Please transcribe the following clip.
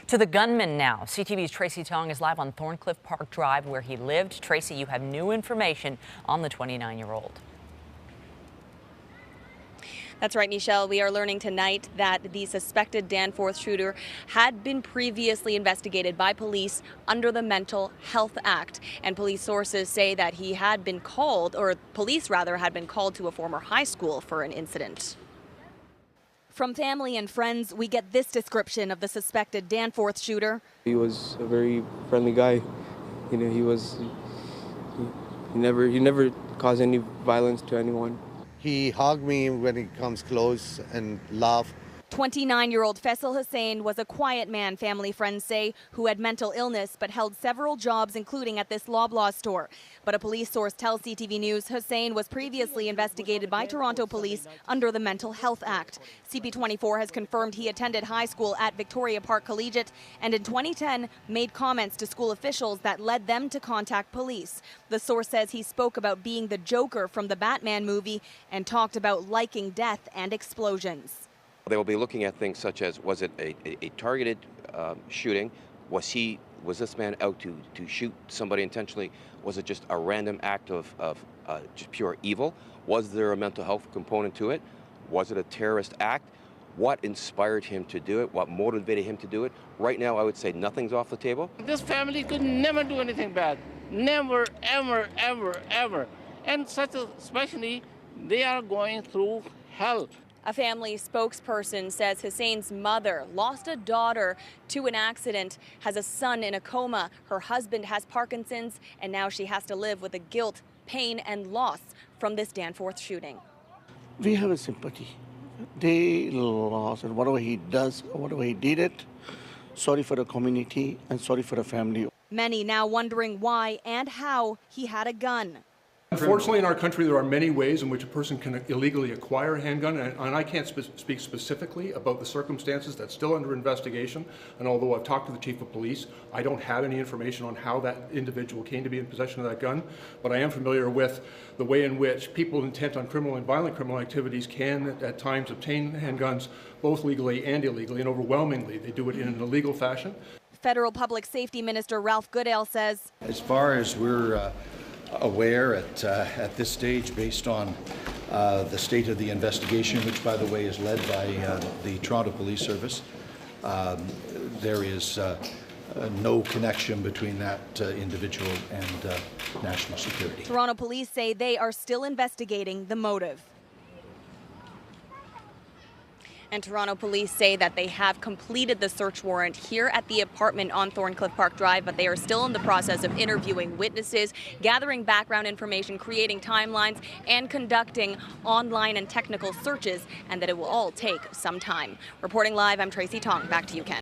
To the gunman now. CTV's Tracy Tong is live on Thorncliffe Park Drive where he lived. Tracy, you have new information on the 29-year-old. That's right, Michelle. We are learning tonight that the suspected Danforth shooter had been previously investigated by police under the Mental Health Act. And police sources say that he had been called, or police rather, had been called to a former high school for an incident. From family and friends, we get this description of the suspected Danforth shooter. He was a very friendly guy. You know, he never caused any violence to anyone. He hugged me when he comes close and laughed. 29-year-old Faisal Hussain was a quiet man, family friends say, who had mental illness but held several jobs, including at this Loblaw store. But a police source tells CTV News Hussain was previously investigated by Toronto police under the Mental Health Act. CP24 has confirmed he attended high school at Victoria Park Collegiate and in 2010 made comments to school officials that led them to contact police. The source says he spoke about being the Joker from the Batman movie and talked about liking death and explosions. They will be looking at things such as, was it a targeted shooting? Was this man out to shoot somebody intentionally? Was it just a random act of just pure evil? Was there a mental health component to it? Was it a terrorist act? What inspired him to do it? What motivated him to do it? Right now, I would say nothing's off the table. This family could never do anything bad. Never, ever, ever, ever. And especially, they are going through hell. A family spokesperson says Hussain's mother lost a daughter to an accident, has a son in a coma. Her husband has Parkinson's, and now she has to live with the guilt, pain, and loss from this Danforth shooting. We have a sympathy. They lost, and whatever he does, whatever he did it, sorry for the community and sorry for the family. Many now wondering why and how he had a gun. Unfortunately, in our country, there are many ways in which a person can illegally acquire a handgun, and I can't speak specifically about the circumstances. That's still under investigation. And although I've talked to the chief of police, I don't have any information on how that individual came to be in possession of that gun. But I am familiar with the way in which people intent on criminal and violent criminal activities can, at times, obtain handguns both legally and illegally, and overwhelmingly, they do it in an illegal fashion. Federal Public Safety Minister Ralph Goodale says, as far as we're aware at this stage, based on the state of the investigation, which by the way is led by the Toronto Police Service, there is no connection between that individual and national security. Toronto police say they are still investigating the motive. And Toronto police say that they have completed the search warrant here at the apartment on Thorncliffe Park Drive, but they are still in the process of interviewing witnesses, gathering background information, creating timelines, and conducting online and technical searches, and that it will all take some time. Reporting live, I'm Tracy Tong. Back to you, Ken.